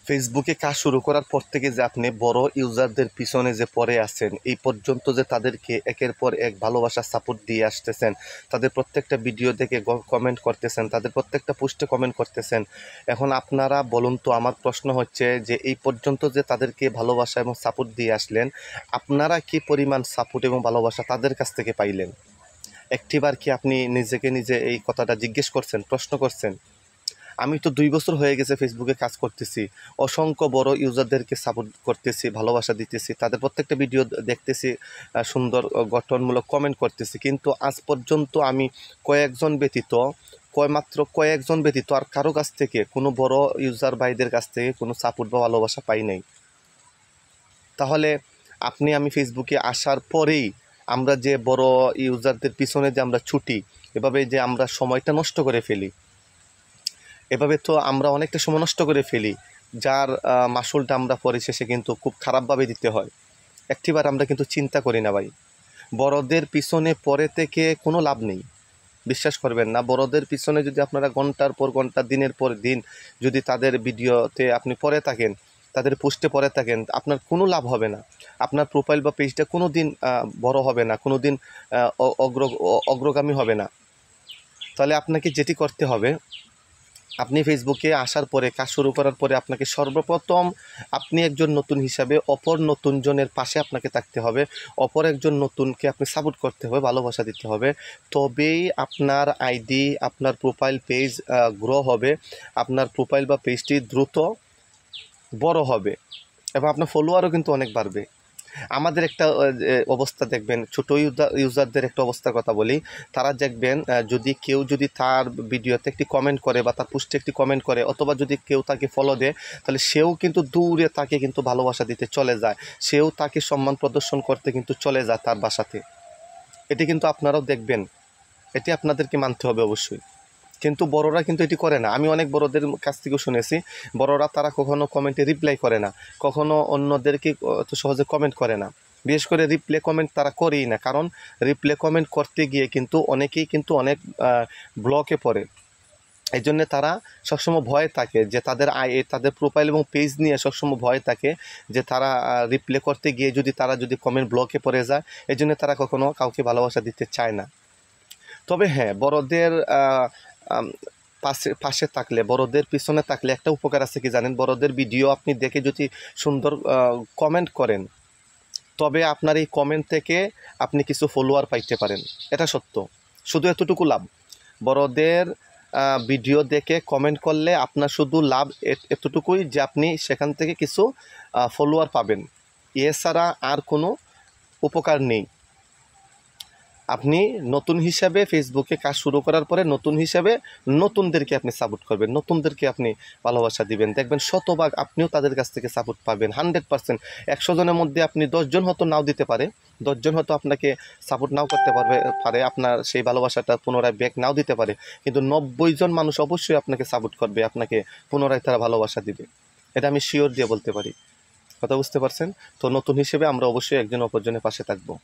ফেসবুকে কাজ শুরু করার পর থেকে যে আপনি বড় ইউজারদের পিছনে যে পড়ে আছেন, এই পর্যন্ত যে তাদেরকে একের পর এক ভালোবাসার সাপোর্ট দিয়ে আসতেছেন, তাদের প্রত্যেকটা ভিডিও দেখে কমেন্ট করতেছেন, তাদের প্রত্যেকটা পোস্টে কমেন্ট করতেছেন। এখন আপনারা বলুন তো, আমার প্রশ্ন হচ্ছে যে এই পর্যন্ত যে তাদেরকে ভালোবাসা এবং সাপোর্ট দিয়ে আসলেন, আপনারা কি পরিমাণ সাপোর্ট এবং ভালোবাসা তাদের কাছ থেকে পাইলেন? একটিবার কি আপনি নিজেকে নিজে এই কথাটা জিজ্ঞেস করছেন, প্রশ্ন করছেন? আমি তো 2 বছর হয়ে গেছে ফেসবুকে কাজ করতেছি, অসংখ্য বড় ইউজারদেরকে সাপোর্ট করতেছি, ভালোবাসা দিতেছি, তাদের প্রত্যেকটা ভিডিও দেখতেছি, সুন্দর গঠনমূলক কমেন্ট করতেছি, কিন্তু আজ পর্যন্ত আমি কয়েকজন ব্যতীত আর কারো কাছ থেকে, কোনো বড় ইউজার ভাইদের কাছ থেকে কোনো সাপোর্ট বা ভালোবাসা পাই নাই। তাহলে আমি ফেসবুকে আসার পরেই আমরা যে বড় ইউজারদের পিছনে যে আমরা ছুটি, এভাবে যে আমরা সময়টা নষ্ট করে ফেলি, এভাবে তো আমরা অনেকটা সময় নষ্ট করে ফেলি, যার মাসুলটা আমরা পরে শেষে কিন্তু খুব খারাপভাবে দিতে হয়। একটিবার আমরা কিন্তু চিন্তা করি না ভাই, বড়দের পিছনে পরে থেকে কোনো লাভ নেই। বিশ্বাস করবেন না, বড়দের পিছনে যদি আপনারা ঘন্টার পর ঘন্টা, দিনের পর দিন যদি তাদের ভিডিওতে আপনি পড়ে থাকেন, তাদের পোস্টে পড়ে থাকেন, আপনার কোনো লাভ হবে না। আপনার প্রোফাইল বা পেজটা কোনো দিন বড় হবে না, কোনো দিন অগ্রগামী হবে না। তাহলে আপনাকে যেটি করতে হবে, আপনি ফেসবুকে আসার পরে, কাজ শুরু করার পরে, আপনাকে সর্বপ্রথম আপনি একজন নতুন হিসাবে অপর নতুনজনের পাশে আপনাকে থাকতে হবে। অপর একজন নতুনকে আপনি সাপোর্ট করতে হবে, ভালোবাসা দিতে হবে। তবেই আপনার আইডি, আপনার প্রোফাইল পেজ গ্রো হবে, আপনার প্রোফাইল বা পেজটি দ্রুত বড় হবে এবং আপনার ফলোয়ারও কিন্তু অনেক বাড়বে। আমাদের একটা অবস্থা দেখবেন, ছোটো ইউজারদের একটা অবস্থার কথা বলি। তারা দেখবেন, কেউ যদি তার ভিডিওতে একটি কমেন্ট করে বা তার পোস্টে একটি কমেন্ট করে, অথবা যদি কেউ তাকে ফলো দেয়, তাহলে সেও কিন্তু দূরে তাকে কিন্তু ভালোবাসা দিতে চলে যায়, সেও তাকে সম্মান প্রদর্শন করতে কিন্তু চলে যায় তার বাসাতে। এটি কিন্তু আপনারাও দেখবেন, এটি আপনাদেরকে মানতে হবে অবশ্যই। কিন্তু বড়রা কিন্তু এটি করে না। আমি অনেক বড়দের কাছ থেকেও শুনেছি, বড়রা তারা কখনো কমেন্টে রিপ্লাই করে না, কখনো অন্যদেরকে অত সহজে কমেন্ট করে না। বিশেষ করে রিপ্লে কমেন্ট তারা করেই না, কারণ রিপ্লে কমেন্ট করতে গিয়ে কিন্তু অনেকেই কিন্তু অনেক ব্লকে পড়ে। এই জন্যে তারা সবসময় ভয়ে থাকে যে তাদের প্রোফাইল এবং পেজ নিয়ে সবসময় ভয় থাকে যে তারা রিপ্লে করতে গিয়ে যদি কমেন্ট ব্লকে পড়ে যায়, এই জন্য তারা কখনো কাউকে ভালোবাসা দিতে চায় না। তবে হ্যাঁ, বড়দের পাশে থাকলে, বড়দের পিছনে থাকলে একটা উপকার আছে, কি জানেন? বড়দের ভিডিও আপনি দেখে যদি সুন্দর কমেন্ট করেন, তবে আপনার এই কমেন্ট থেকে আপনি কিছু ফলোয়ার পাইতে পারেন, এটা সত্য। শুধু এতটুকু লাভ, বড়দের ভিডিও দেখে কমেন্ট করলে আপনার শুধু লাভ এতটুকুই যে আপনি সেখান থেকে কিছু ফলোয়ার পাবেন, এছাড়া আর কোনো উপকার নেই। আপনি নতুন হিসাবে ফেসবুকে কাজ শুরু করার পরে নতুন হিসাবে নতুনদেরকে আপনি সাপোর্ট করবেন, নতুনদেরকে আপনি ভালোবাসা দিবেন, দেখবেন শতভাগ আপনিও তাদের কাছ থেকে সাপোর্ট পাবেন 100%। 100 জনের মধ্যে আপনি 10 জন হয়তো নাও দিতে পারে, 10 জন হয়তো আপনাকে সাপোর্ট নাও করতে পারে, আপনার সেই ভালোবাসাটা পুনরায় ব্যাক নাও দিতে পারে, কিন্তু 90 জন মানুষ অবশ্যই আপনাকে সাপোর্ট করবে, আপনাকে পুনরায় তারা ভালোবাসা দিবে। এটা আমি শিওর দিয়ে বলতে পারি। কথা বুঝতে পারছেন? তো নতুন হিসেবে আমরা অবশ্যই একজন অপরজনের পাশে থাকবো।